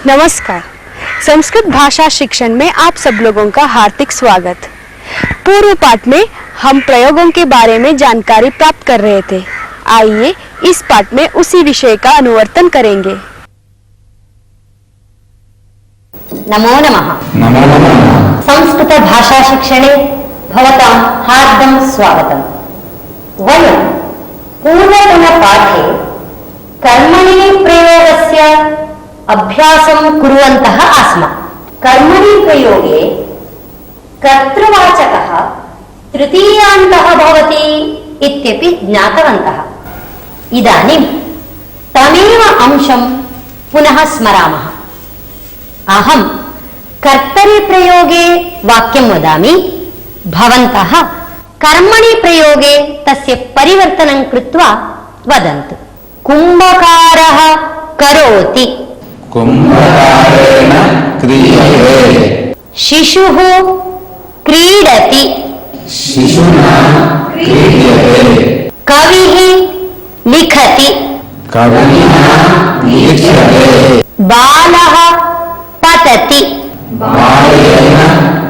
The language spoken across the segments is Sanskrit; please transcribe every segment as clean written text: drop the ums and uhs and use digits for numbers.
नमस्कार। संस्कृत भाषा शिक्षण में आप सब लोगों का हार्दिक स्वागत। पूर्व पाठ में हम प्रयोगों के बारे में जानकारी प्राप्त कर रहे थे। आइए इस पाठ में उसी विषय का अनुवर्तन करेंगे। नमो नमः। नमो नमः। संस्कृत भाषा शिक्षणे भवतां हार्दं स्वागतम्। वयं पूर्वतनपाठे कर्मणि प्रयोगस्य अभ्यासं कुर्वन्तः आस्म। कर्मणि प्रयोगे कर्तृवाचकः तृतीयान्तः भवति इत्यपि ज्ञातवन्तः। इदानीं तमेव अंशं पुनः स्मरामः। अहं कर्तरि प्रयोगे वाक्यं वदामि, भवन्तः कर्मणि प्रयोगे तस्य परिवर्तनं कृत्वा वदन्तु। कुम्भकारः करोति। कुम्भकारेण क्रियते। शिशुः क्रीडति। शिशुना क्रीड्यते। कविः लिखति। कविना लिख्यते। बालः पठति। बालेन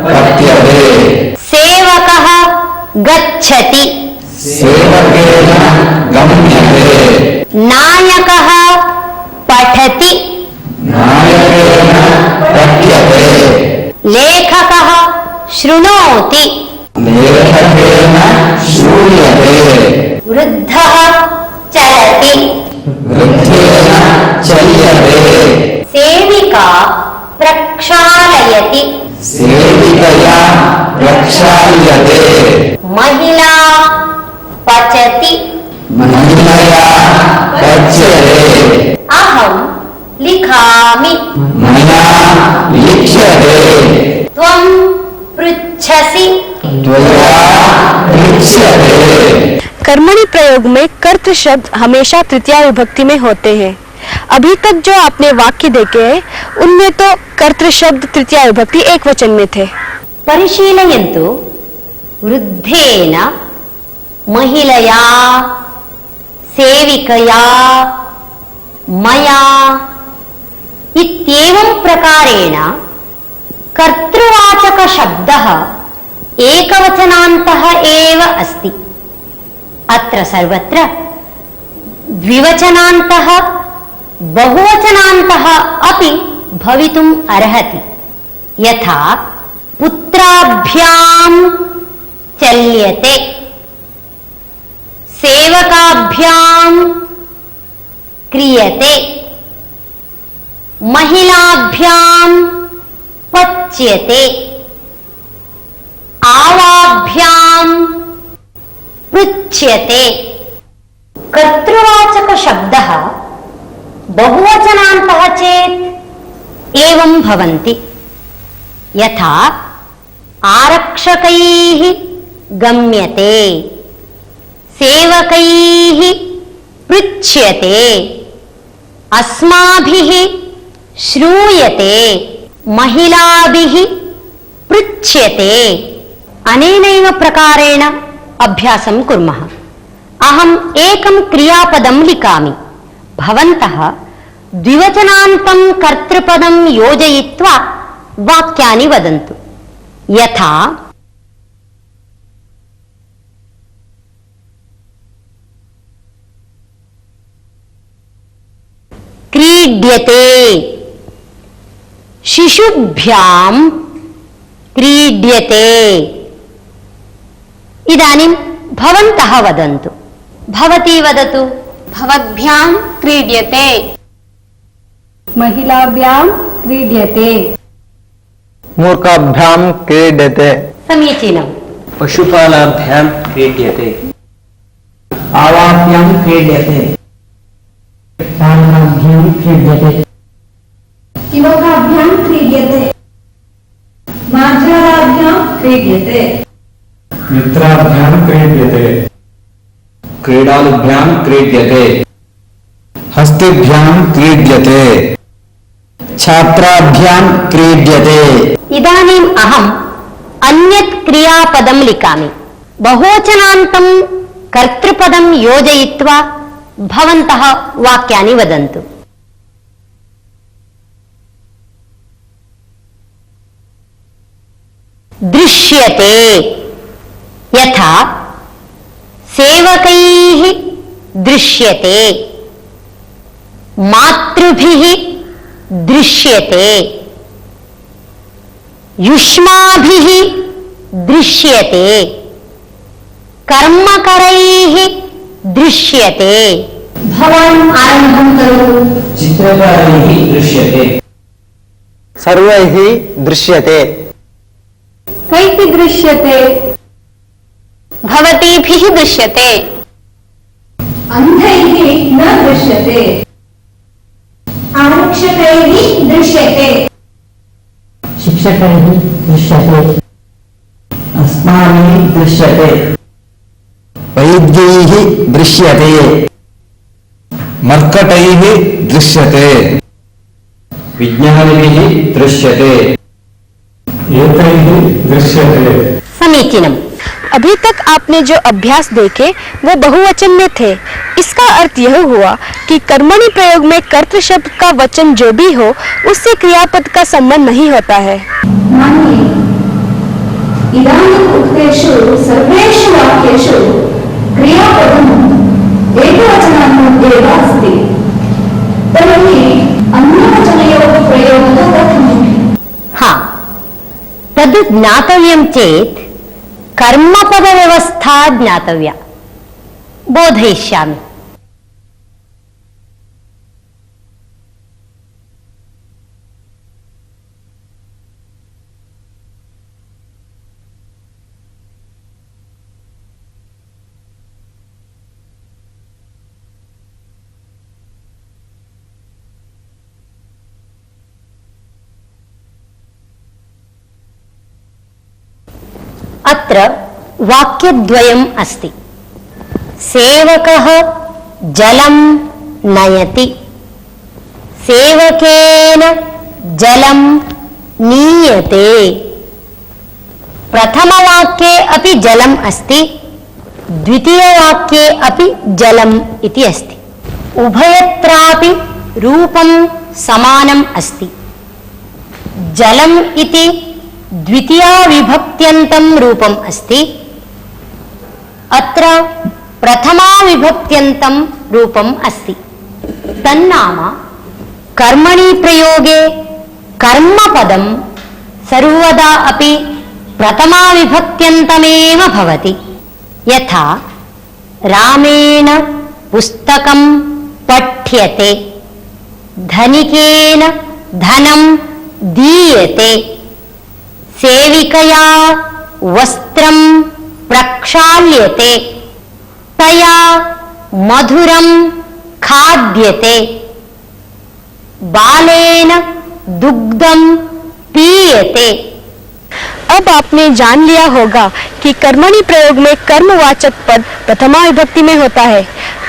पठ्यते। सेवकः गच्छति। सेवकेन गम्यते। नायकः पठति। नायकेन पठ्यते। लेखकः शृणोति। लेखकेन श्रूयते। वृद्धः चलति। वृद्धेन चल्यते। सेविका प्रक्षालयति। सेविकया प्रक्षाल्यते। महिला पचति। महिलया पच्यते। अहं लिखामि। मया लिख्यते। त्वं पृच्छसि। त्वया पृच्छ्यते। कर्मणि प्रयोग में कर्तृ शब्द हमेशा तृतीया विभक्ति में होते हैं। अभी तक जो आपने वाक्य देखे हैं उनमें तो कर्तृ शब्द तृतीया विभक्ति एक वचन में थे। परिशीलयन्तु। वृद्धेन, महिलया, सेविकया, मया इत्येवं प्रकारेण कर्तृवाचकशब्दः एकवचनान्तः एव अस्ति। अत्र सर्वत्र द्विवचनान्तः बहुवचनान्तः अपि भवितुम् अर्हति। यथा पुत्राभ्यां चल्यते, सेवकाभ्यां क्रियते, महिलाभ्यां पच्यते, आवाभ्यां पृच्छ्यते। कर्तृवाचक शब्दः बहुवचनान्तः चेत् एवं भवन्ति। यथा आरक्षकैः गम्यते, सेवकैः पृच्छ्यते, अस्माभिः श्रूयते, महिलाभिः पृच्छ्यते। अनेनैव प्रकारेण अभ्यासं कुर्मः। अहम् एकं क्रियापदं लिखामि। भवन्तः द्विवचनान्तं कर्तृपदं योजयित्वा वाक्यानि वदन्तु। यथा क्रीड्यते, शिशुभ्यां क्रीड्यते। इदानीं भवन्तः वदन्तु। भवती वदतु। भवद्भ्यां क्रीड्यते। महिलाभ्यां क्रीड्यते। मूर्खाभ्यां क्रीड्यते। समीचीनम्। पशुपालाभ्यां क्रीड्यते। आवाभ्यां क्रीड्यते। साधनाभ्यां क्रीड्यते। युवकाभ्यां क्रीड्यते। मार्जाराभ्यां क्रीड्यते। मित्राभ्यां क्रीड्यते। क्रीडालुभ्यां क्रीड्यते। हस्तिभ्यां क्रीड्यते। छात्राभ्यां क्रीड्यते। इदानीम् अहम् अन्यत् क्रियापदं लिखामि। बहुवचनान्तं कर्तृपदं योजयित्वा भवन्तः वाक्यानि वदन्तु। दृश्यते यथा सेवकैः दृश्यते, मातृभिः दृश्यते, युष्माभिः दृश्यते, कर्मकरैः दृश्यते। भवान् आरम्भं करोतु। चित्रकारैः दृश्यते। सर्वैः दृश्यते। कैः दृश्यते? भवतीभिः दृश्यते। अन्धैः न दृश्यते। आरक्षकैः दृश्यते। शिक्षकैः दृश्यते। अस्माभिः दृश्यते। वैद्यैः दृश्यते। मर्कटैः दृश्यते। विज्ञानिभिः दृश्यते। एतैः दृश्यते। समीचीनम्। अभी तक आपने जो अभ्यास देखे वो बहुवचन में थे। इसका अर्थ यह हुआ कि कर्मणि प्रयोग में कर्तृ शब्द का वचन जो भी हो उससे क्रियापद का संबंध नहीं होता है। मानिए इदानीम् उक्तेषु सर्वेषु वाक्येषु क्रियापदम् एकवचनात्मकम् एव अस्ति। तर्हि अन्यवचनयोः प्रयोगः कथम्? हाँ, तद् ज्ञातव्यं चेत् कर्मपदव्यवस्था ज्ञातव्या। बोधयिष्यामि। अत्र वाक्यद्वयम् अस्ति। सेवकः जलं नयति, सेवकेन जलं नीयते। प्रथमवाक्ये अपि जलम् अस्ति, द्वितीयवाक्ये अपि जलम् इति अस्ति। उभयत्रापि रूपं समानम् अस्ति। जलम् इति द्वितीया विभक्त्यन्तं रूपम् अस्ति। अत्र प्रथमा विभक्त्यन्तं रूपम् अस्ति। तन्नाम कर्मणि प्रयोगे कर्मपदं सर्वदा अपि प्रथमा विभक्त्यन्तमेव भवति। यथा रामेण पुस्तकं पठ्यते, धनिकेन धनं दीयते, सेविकया वस्त्रं प्रक्षाल्यते, तया मधुरं खाद्यते, बालेन दुग्धं पीयते। अब आपने जान लिया होगा कि कर्मणि प्रयोग में कर्मवाचक पद प्रथमा विभक्ति में होता है।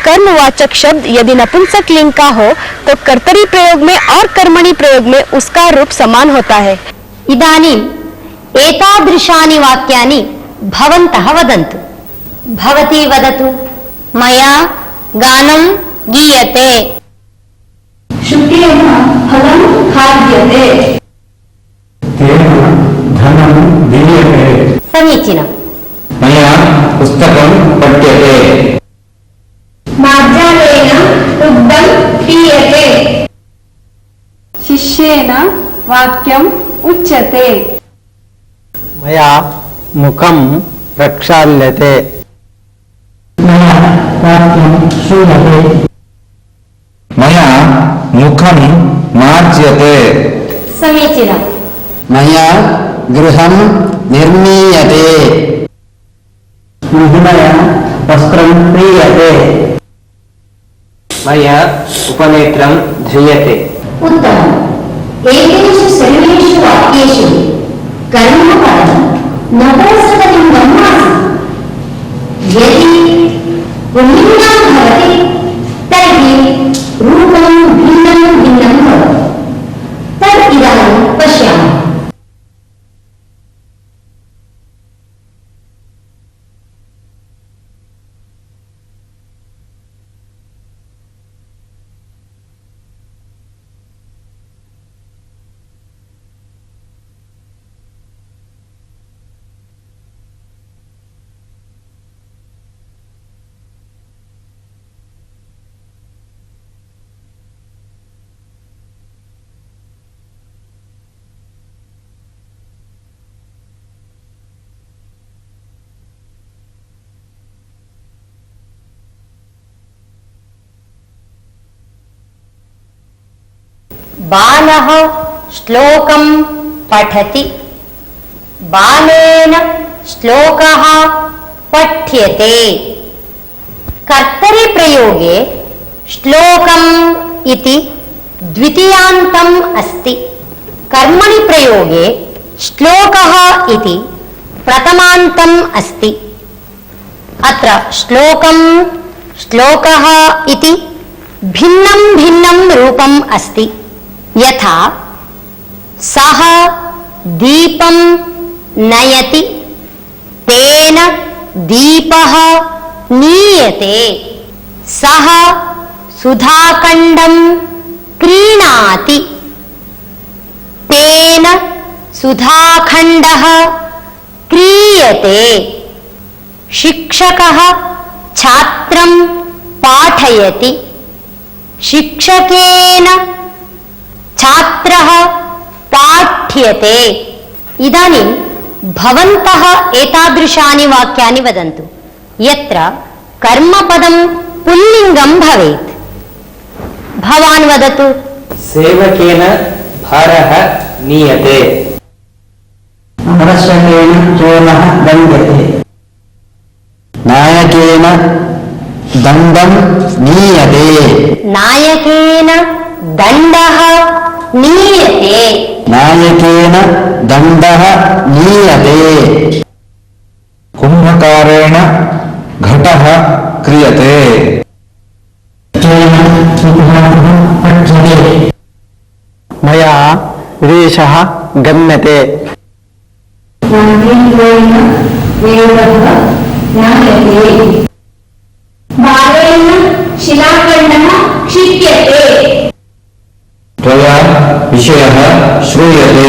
कर्मवाचक शब्द यदि नपुंसक लिंग का हो तो कर्तरी प्रयोग में और कर्मणि प्रयोग में उसका रूप समान होता है। इदानीम् एतादृशानि वाक्यानि भवन्तः वदन्तु। भवती वदतु। मया गानं गीयते, शुकेन फलं खाद्यते, तेन धनं दीयते। समीचीनम्। मया पुस्तकं पठ्यते, मार्जालेन दुग्धं पीयते। शिष्येन वाक्यम् उच्यते, मया मुखं प्रक्षाल्यते, मया वाक्यं श्रूयते, मया मुखं मार्ज्यते, समीचीनम्। मया गृहं निर्मीयते, मया वस्त्रं क्रीयते। मया उपनेत्रं ध्रियते। उत्तमम्। एतेषु सर्वेषु वाक्येषु कर्मपदं नपुंसकलिङ्गम् आसीत्। यदि पुल्लिङ्गं भवति तर्हि रूपं भिन्नं भिन्नं भवति। तत् इदानीं पश्यामः। बालः श्लोकं पठति, बालेन श्लोकः पठ्यते। कर्तरिप्रयोगे श्लोकम् इति द्वितीयान्तम् अस्ति, कर्मणि प्रयोगे श्लोकः इति प्रथमान्तम् अस्ति। अत्र श्लोकं श्लोकः इति भिन्नं भिन्नं रूपम् अस्ति। यथा सः दीपं नयति, तेन दीपः नीयते। सः सुधाखण्डं क्रीणाति, तेन सुधाखण्डः क्रीयते। शिक्षकः छात्रं पाठयति, शिक्षकेन छात्रः पाठ्यते। इदानीं भवन्तः एतादृशानि वाक्यानि वदन्तु यत्र कर्मपदं पुल्लिङ्गं भवेत्। भवान् वदतु। सेवकेन भारः नीयते। आवश्यकेन चोरः दण्ड्यते। नायकेन दण्डं नीयते। नायकेन दण्डः नीयते। नायकेन दण्डः नीयते। कुम्भकारेण घटः क्रियते। मया विदेशः गम्यते। नागेन्द्रेण वेदः ज्ञायते। बालेन शिलाखण्डः क्षिप्यते। त्वया विषयः श्रूयते।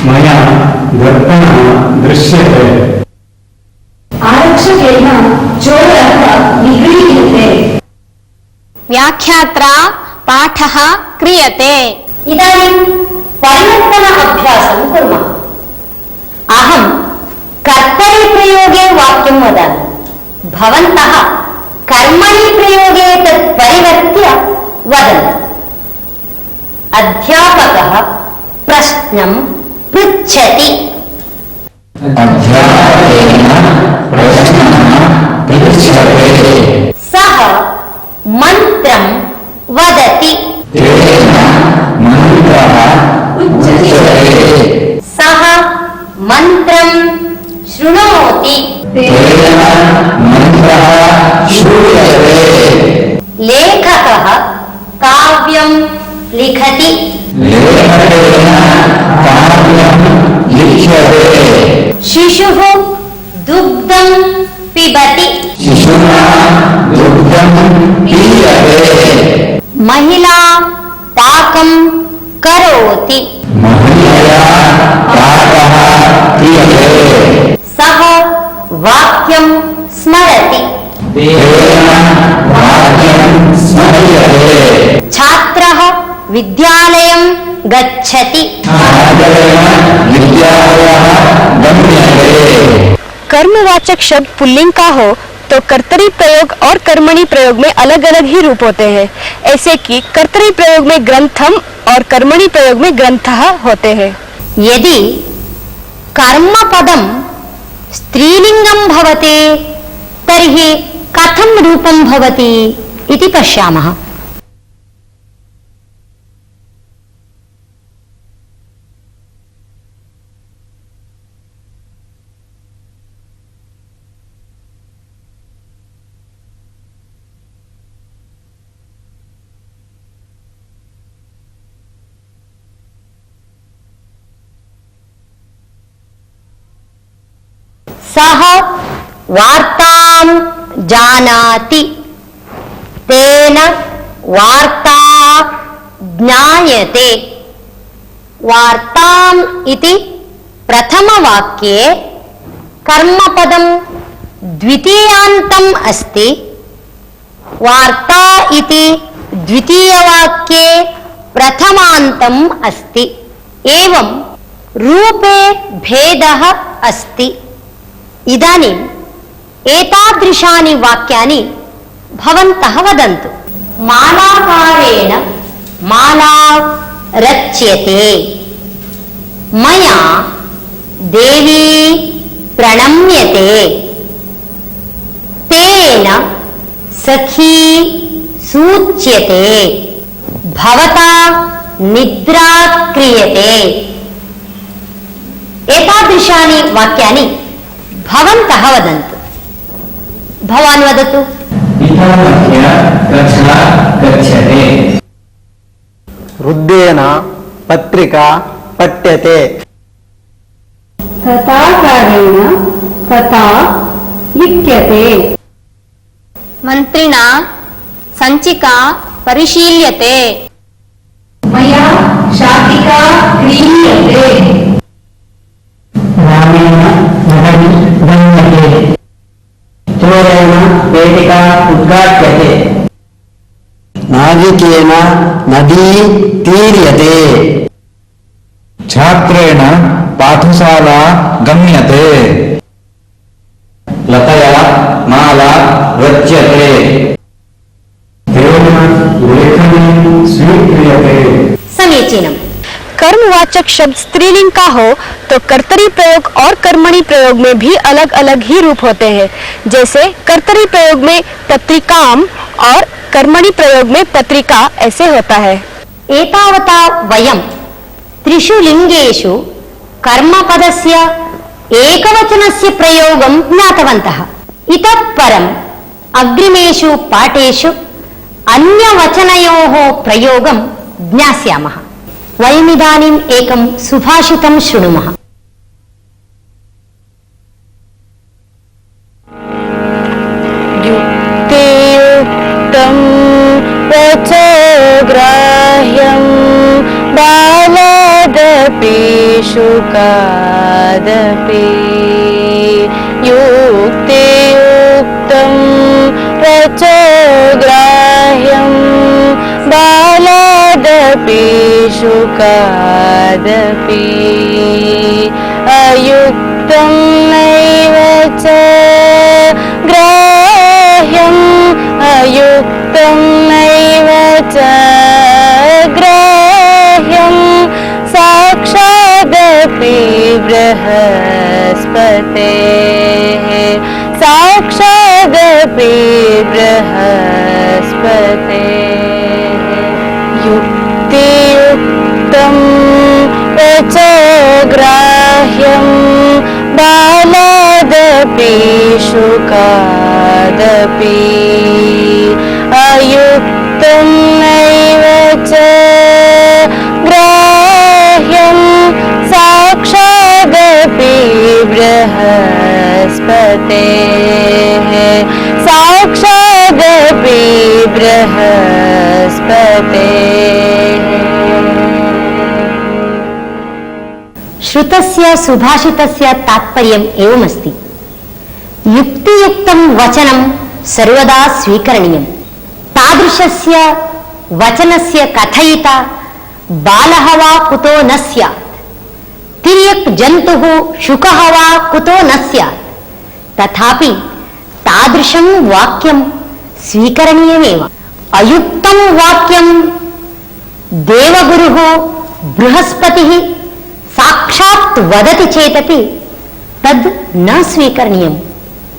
मया दर्पणः दृश्यते। आरक्षकेन चोरः निगृह्यते। व्याख्यात्रा पाठः क्रियते। इदानीं परिवर्तन अभ्यासं कुर्मः। अहं कर्तरिप्रयोगे वाक्यं वदामि, भवन्तः कर्मणि प्रयोगे तत् परिवर्त्य वदन्तु। अध्यापकः प्रश्नं पृच्छति। अध्यापकेन प्रश्नः पृच्छ्यते। सः मन्त्रं वदति। तेन मन्त्रः उच्यते। सः मन्त्रं शृणोति। तेन मन्त्रः श्रूयते। लेखकः काव्यं लिखति। लेखकेन काव्यं लिख्यते। शिशुः दुग्धं पिबति। शिशुना दुग्धं पीयते। महिला पाकं करोति। महिलया पाकः क्रियते। सः वाक्यं स्मरति। तेन वाक्यं स्मर्यते। छात्रः विद्यालयं गच्छति। छात्रेण विद्यालयः गम्यते। कर्मवाचक शब्द पुल्लिंग का हो तो कर्तरी प्रयोग और कर्मणि प्रयोग में अलग अलग ही रूप होते हैं। ऐसे कि कर्तरी प्रयोग में ग्रंथम और कर्मणि प्रयोग में ग्रंथः होते हैं। यदि कर्मपदं स्त्रीलिङ्गं भवति तर्हि कथं रूपं भवति इति पश्यामः। सः वार्तां जानाति। तेन वार्ता ज्ञायते। वार्ताम् इति प्रथमवाक्ये कर्मपदं द्वितीयान्तम् अस्ति। वार्ता इति द्वितीयवाक्ये प्रथमान्तम् अस्ति। एवं रूपे भेदः अस्ति। इदानीम् एतादृशानि वाक्यानि भवन्तः वदन्तु। मालाकारेण माला रच्यते। मया देवी प्रणम्यते। तेन सखी सूच्यते। भवता निद्रा क्रियते। एतादृशानि वाक्यानि भवन्तः वदन्तु। भवान् वदतु। पितामह्य कक्षा गच्छते। वृद्धेन पत्रिका पठ्यते। तथाकारेण कथा लिख्यते। मन्त्रिणा सञ्चिका परिशील्यते। मया शाटिका क्रीड्यते। रामेण नगरी गम्यते। चोरेण पेटिका उद्घाट्यते। नाविकेन नदी तीर्यते। छात्रेण पाठशाला गम्यते। लतया माला रच्यते। तेन लेखनी स्वीक्रियते। समीचीनम्। कर्मवाचक शब्द स्त्रीलिंग का हो तो कर्तरी प्रयोग और कर्मणि प्रयोग में भी अलग अलग ही रूप होते हैं। जैसे कर्तरी प्रयोग में पत्रिकाम और कर्मणि प्रयोग में पत्रिका ऐसे होता है। एतावता वयं त्रिषु लिङ्गेषु कर्मपदस्य एकवचनस्य प्रयोगं ज्ञातवन्तः। इतः परम् अग्रिमेषु पाठेषु अन्यवचनयोः प्रयोगं ज्ञास्यामः। वयमिदानीम् एकं सुभाषितं शृणुमः। युक्तियुक्तं वचोग्राह्यं बालादपि शुकादपि। युक्तियुक्तं वचोग्राह्यं बालादपि शुकादपि। अयुक्तं नैव च ग्राह्यम् अयुक्तं नैव च ग्राह्यम् साक्षादपि बृहस्पतेः साक्षादपि बृहस्पतेः। युक्तियुक्तं वचोग्राह्यं बालादपि शुकादपि। अयुक्तं नैव च ग्राह्यं साक्षादपि बृहस्पतेः साक्षादपि बृहस्पतेः। श्रुतस्य सुभाषितस्य तात्पर्यम् एवमस्ति। युक्तियुक्तं वचनं सर्वदा स्वीकरणीयम्। तादृशस्य वचनस्य कथयिता बालः वा कुतो न स्यात्। तिर्यक् जन्तुः शुकः वा कुतो न स्यात्। तथापि तादृशं वाक्यं स्वीकरणीयमेव। अयुक्तं वाक्यं देवगुरुः बृहस्पतिः साक्षात् वदति चेदपि तद् न स्वीकरणीयम्।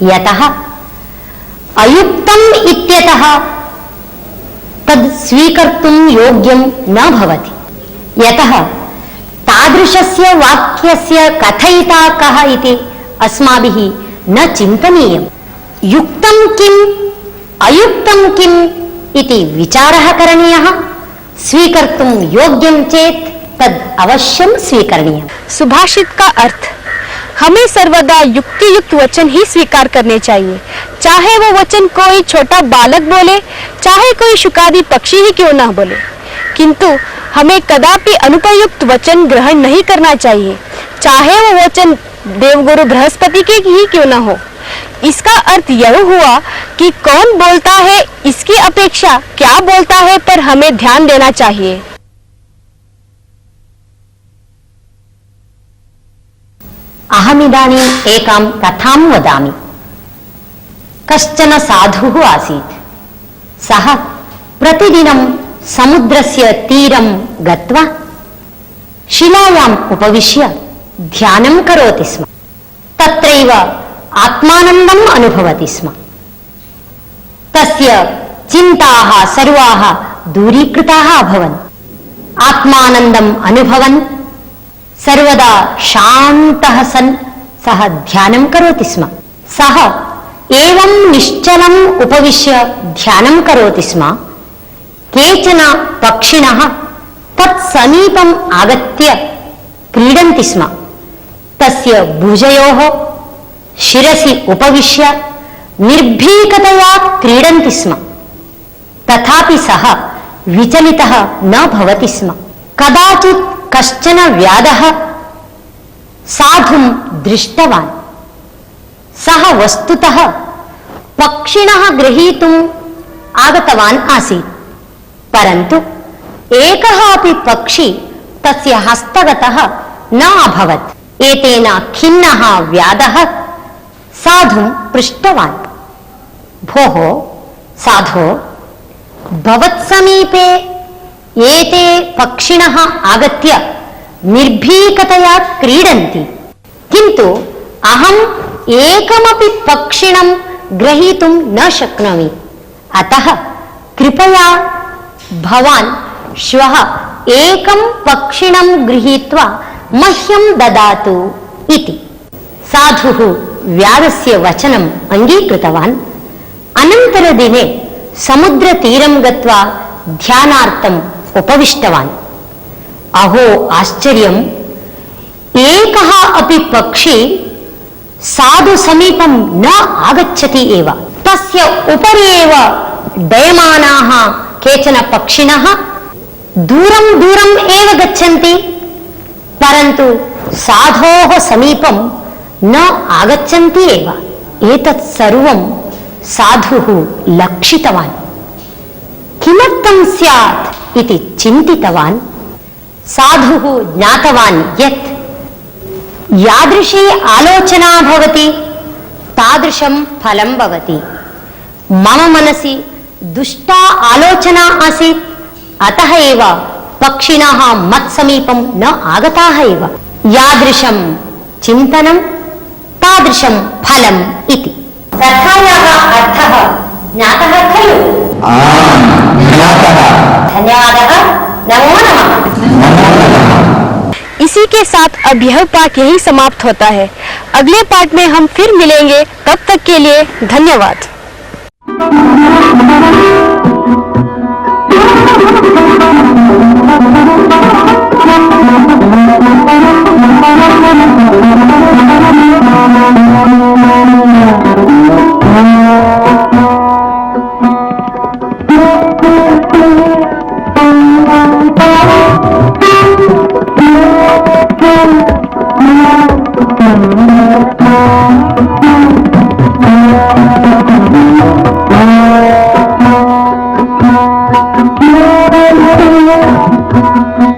यतः अयुक्तम् इत्यतः तद् स्वीकर्तुं योग्यं न भवति। यतः तादृशस्य वाक्यस्य कथयिता कः इति अस्माभिः न चिन्तनीयम्। युक्तं किम् अयुक्तं किम् इति विचारः करणीयः। स्वीकर्तुं योग्यं चेत् तद् अवश्यं स्वीकरणीयम्। सुभाषित का अर्थ हमें सर्वदा युक्ति युक्त वचन ही स्वीकार करने चाहिए, चाहे वो वचन कोई छोटा बालक बोले, चाहे कोई शुकादी पक्षी ही क्यों ना बोले। किंतु हमें कदापि अनुपयुक्त वचन ग्रहण नहीं करना चाहिए, चाहे वो वचन देवगुरु बृहस्पति के ही क्यों ना हो। इसका अर्थ यह हुआ कि कौन बोलता है इसकी अपेक्षा क्या बोलता है पर हमें ध्यान देना चाहिए। अहमिदानीम् एकां कथां वदामि। कश्चन साधुः आसीत्। सः प्रतिदिनं समुद्रस्य तीरं गत्वा शिलायाम् उपविश्य ध्यानं करोति स्म। तत्रैव आत्मानन्दम् अनुभवति स्म। तस्य चिन्ताः सर्वाः दूरीकृताः अभवन्। आत्मानन्दम् अनुभवन् सर्वदा शान्तः सन् सः ध्यानं करोति स्म। सः एवं निश्चलम् उपविश्य ध्यानं करोति स्म। केचन पक्षिणः तत्समीपम् आगत्य क्रीडन्ति स्म। तस्य भुजयोः शिरसि उपविश्य निर्भीकतया क्रीडन्ति स्म। तथापि सः विचलितः न भवति स्म। कदाचित् कश्चन व्याधः साधुं दृष्टवान्। सः वस्तुतः पक्षिणः गृहीतुम् आगतवान् आसीत्, परन्तु एकः अपि पक्षी तस्य हस्तगतः न अभवत्। एतेन खिन्नः व्याधः साधुं पृष्टवान्, भोः साधो, भवत्समीपे एते पक्षिणः आगत्य निर्भीकतया क्रीडन्ति, किन्तु अहम् एकमपि पक्षिणं ग्रहीतुं न शक्नोमि। अतः कृपया भवान् श्वः एकं पक्षिणं गृहीत्वा मह्यं ददातु इति। साधुः व्याधस्य वचनम् अङ्गीकृतवान्। अनन्तरदिने समुद्रतीरं गत्वा ध्यानार्थम् उपविष्टवान्। अहो आश्चर्यम्, एकः अपि पक्षी साधु समीपं न आगच्छति एव। तस्य उपरि एव डयमानाः केचन पक्षिणः दूरं दूरम् एव गच्छन्ति, परन्तु साधोः समीपं न आगच्छन्ति एव। एतत् सर्वं साधुः लक्षितवान्। किमर्थं स्यात् इति चिन्तितवान्। साधुः ज्ञातवान् यत् यादृशी आलोचना भवति तादृशं फलं भवति। मम मनसि दुष्टा आलोचना आसीत्, अतः एव पक्षिणः मत्समीपं न आगताः एव। यादृशं चिन्तनं तादृशं फलम् इति। कथायाः अर्थः ज्ञातः खलु? धन्यवादः। नमो नमः। इसी के साथ अब यह पाठ यही समाप्त होता है। अगले पाठ में हम फिर मिलेंगे। तब तक के लिए धन्यवाद। Thank you.